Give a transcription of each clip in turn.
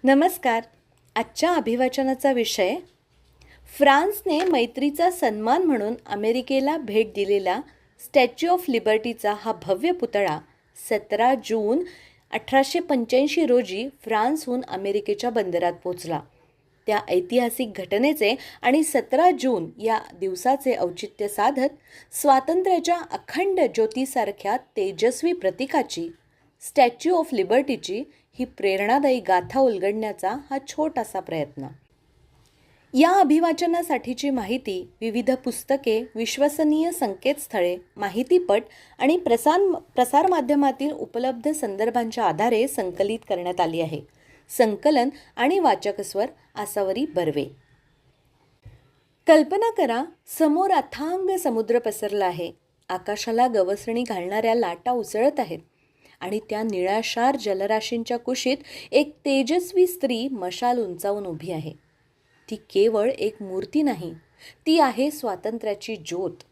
नमस्कार. आजच्या अभिवाचनाचा विषय फ्रान्सने मैत्रीचा सन्मान म्हणून अमेरिकेला भेट दिलेला स्टॅच्यू ऑफ लिबर्टीचा हा भव्य पुतळा 17 जून 1885 रोजी फ्रान्सहून अमेरिकेच्या बंदरात पोचला. त्या ऐतिहासिक घटनेचे आणि 17 जून या दिवसाचे औचित्य साधत स्वातंत्र्याच्या अखंड ज्योतीसारख्या तेजस्वी प्रतीकाची, स्टॅच्यू ऑफ लिबर्टीची ही प्रेरणादायी गाथा उलगडण्याचा हा छोटासा प्रयत्न. या अभिवाचनासाठीची माहिती विविध पुस्तके, विश्वसनीय संकेतस्थळे, माहितीपट आणि प्रसारमाध्यमातील उपलब्ध संदर्भांच्या आधारे संकलित करण्यात आली आहे. संकलन आणि वाचकस्वर आसावरी बर्वे. कल्पना करा, समोर अथांग समुद्र पसरला आहे. आकाशाला गवसणी घालणाऱ्या लाटा उसळत आहेत आणि त्या निळाशार जलराशींच्या कुशीत एक तेजस्वी स्त्री मशाल उंचावून उभी आहे. ती केवळ एक मूर्ती नाही, ती आहे स्वातंत्र्याची ज्योत.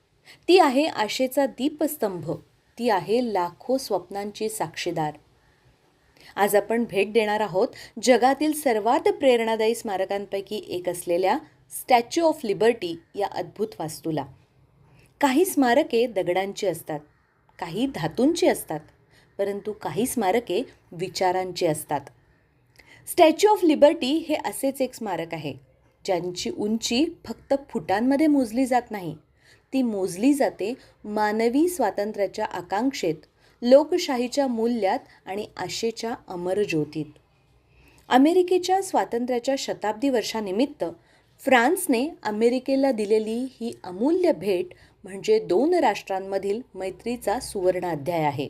ती आहे आशेचा दीपस्तंभ. ती आहे लाखो स्वप्नांची साक्षीदार. आज आपण भेट देणार आहोत जगातील सर्वात प्रेरणादायी स्मारकांपैकी एक असलेल्या स्टॅच्यू ऑफ लिबर्टी या अद्भुत वास्तूला. काही स्मारके दगडांची असतात, काही धातूंची असतात, परंतु काही स्मारके विचारांची असतात. स्टॅच्यू ऑफ लिबर्टी हे असेच एक स्मारक आहे ज्यांची उंची फक्त फुटांमध्ये मोजली जात नाही. ती मोजली जाते मानवी स्वातंत्र्याच्या आकांक्षेत, लोकशाहीच्या मूल्यात आणि आशेच्या अमर ज्योतीत. अमेरिकेच्या स्वातंत्र्याच्या शताब्दी वर्षानिमित्त फ्रान्सने अमेरिकेला दिलेली ही अमूल्य भेट म्हणजे दोन राष्ट्रांमधील मैत्रीचा सुवर्ण अध्याय आहे.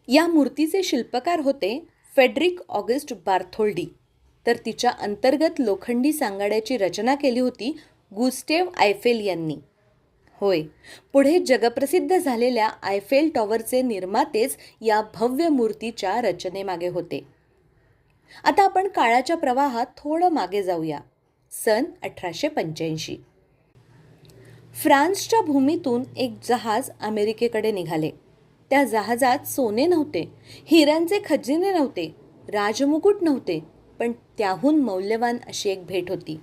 या मूर्तीचे शिल्पकार होते फेडरिक ऑगस्ट बार्थोल्डी, तर तिच्या अंतर्गत लोखंडी सांगाड्याची रचना केली होती गुस्टेव आयफेल यांनी. होय, पुढे जगप्रसिद्ध झालेल्या आयफेल टॉवरचे निर्मातेच या भव्य मूर्तीच्या रचनेमागे होते. आता आपण काळाच्या प्रवाहात थोडं मागे जाऊया. सन 1885. फ्रान्सच्या भूमीतून एक जहाज अमेरिकेकडे निघाले. त्या जहाजात सोने नव्हते, हिऱ्यांचे खजिने नव्हते, राजमुकुट नव्हते, पण त्याहून मौल्यवान अशी एक भेट होती.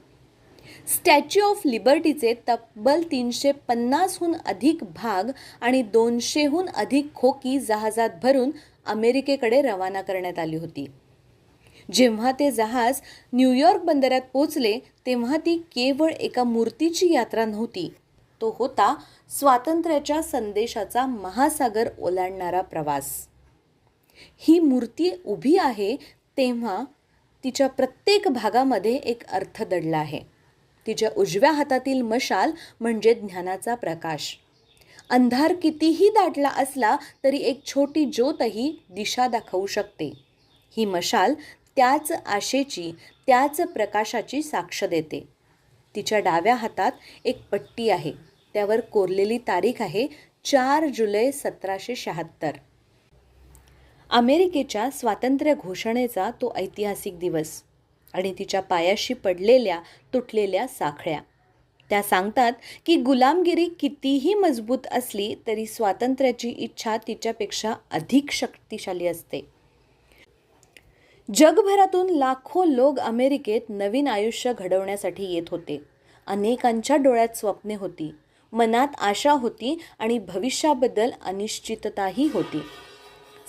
स्टॅच्यू ऑफ लिबर्टीचे तब्बल 350हून अधिक भाग आणि 200हून अधिक खोकी जहाजात भरून अमेरिकेकडे रवाना करण्यात आली होती. जेव्हा ते जहाज न्यूयॉर्क बंदरात पोचले तेव्हा ती केवळ एका मूर्तीची यात्रा नव्हती, तो होता स्वातंत्र्याच्या संदेशाचा महासागर ओलांडणारा प्रवास. ही मूर्ती उभी आहे तेव्हा तिच्या प्रत्येक भागामध्ये एक अर्थ दडला आहे. तिच्या उजव्या हातातील मशाल म्हणजे ज्ञानाचा प्रकाश. अंधार कितीही दाटला असला तरी एक छोटी ज्योतही दिशा दाखवू शकते. ही मशाल त्याच आशेची, त्याच प्रकाशाची साक्ष देते. तिच्या डाव्या हातात एक पट्टी आहे, त्यावर कोरलेली तारीख आहे 4 जुलै 1776. अमेरिकेच्या स्वातंत्र्य घोषणेचा तो ऐतिहासिक दिवस आणि तिच्या पायाशी पडलेल्या तुटलेल्या साखळ्या त्या सांगतात की गुलामगिरी कितीही मजबूत असली तरी स्वातंत्र्याची इच्छा तिच्यापेक्षा अधिक शक्तिशाली असते. जगभरातून लाखो लोक अमेरिकेत नवीन आयुष्य घडवण्यासाठी येत होते. अनेकांच्या डोळ्यात स्वप्ने होती, मनात आशा होती आणि भविष्याबद्दल अनिश्चितताही होती.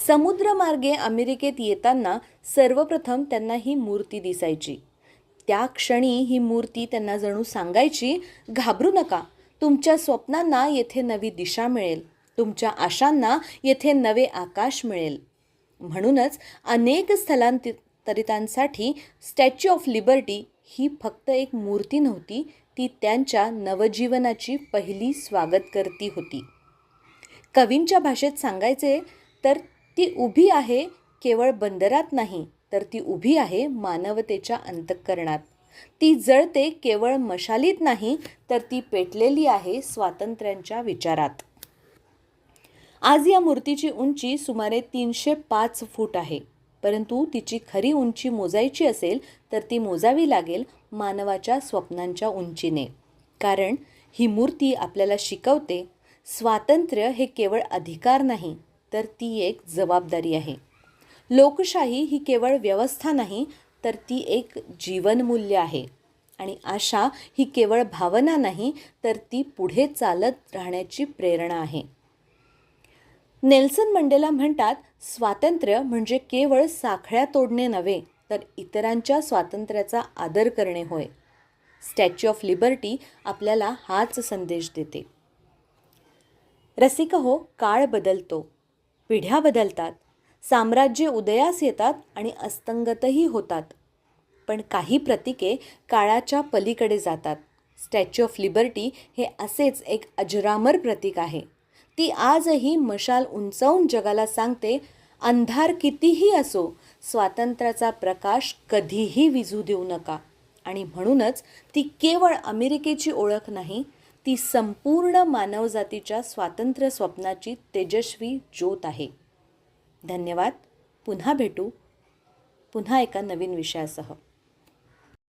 समुद्रमार्गे अमेरिकेत येताना सर्वप्रथम त्यांना ही मूर्ती दिसायची. त्या क्षणी ही मूर्ती त्यांना जणू सांगायची, घाबरू नका, तुमच्या स्वप्नांना येथे नवी दिशा मिळेल, तुमच्या आशांना येथे नवे आकाश मिळेल. म्हणूनच अनेक स्थलांतरितांसाठी स्टॅच्यू ऑफ लिबर्टी ही फक्त एक मूर्ती नव्हती, ती त्यांच्या नवजीवनाची पहिली स्वागतकर्ती होती. कवींच्या भाषेत सांगायचे तर ती उभी आहे केवळ बंदरात नाही, तर ती उभी आहे मानवतेच्या अंतःकरणात. ती जळते केवळ मशालीत नाही, तर ती पेटलेली आहे स्वातंत्र्यांच्या विचारात. आज या मूर्तीची उंची सुमारे 305 फूट आहे, परंतु तिची खरी उंची मोजायची असेल तर ती मोजावी लागेल मानवाच्या स्वप्नांच्या उंचीने. कारण ही मूर्ती आपल्याला शिकवते, स्वातंत्र्य हे केवळ अधिकार नाही, तर ती एक जबाबदारी आहे. लोकशाही ही केवळ व्यवस्था नाही, तर ती एक जीवनमूल्य आहे. आणि आशा ही केवळ भावना नाही, तर ती पुढे चालत राहण्याची प्रेरणा आहे. नेल्सन मंडेला म्हणतात, स्वातंत्र्य म्हणजे केवळ साखळ्या तोडणे नव्हे, तर इतरांच्या स्वातंत्र्याचा आदर करणे होय. स्टॅच्यू ऑफ लिबर्टी आपल्याला हाच संदेश देते. रसिक हो, काळ बदलतो, पिढ्या बदलतात, साम्राज्ये उदयास येतात आणि अस्तंगतही होतात. पण काही प्रतीके काळाच्या पलीकडे जातात. स्टॅच्यू ऑफ लिबर्टी हे असेच एक अजरामर प्रतीक आहे. ती आजही मशाल उंचावून जगाला सांगते, अंधार कितीही असो, स्वातंत्र्याचा प्रकाश कधीही विझू देऊ नका. आणि म्हणूनच ती केवळ अमेरिकेची ओळख नाही, ती संपूर्ण मानवजातीच्या स्वातंत्र्य स्वप्नाची तेजस्वी ज्योत आहे. धन्यवाद. पुन्हा भेटू, पुन्हा एका नवीन विषयासह.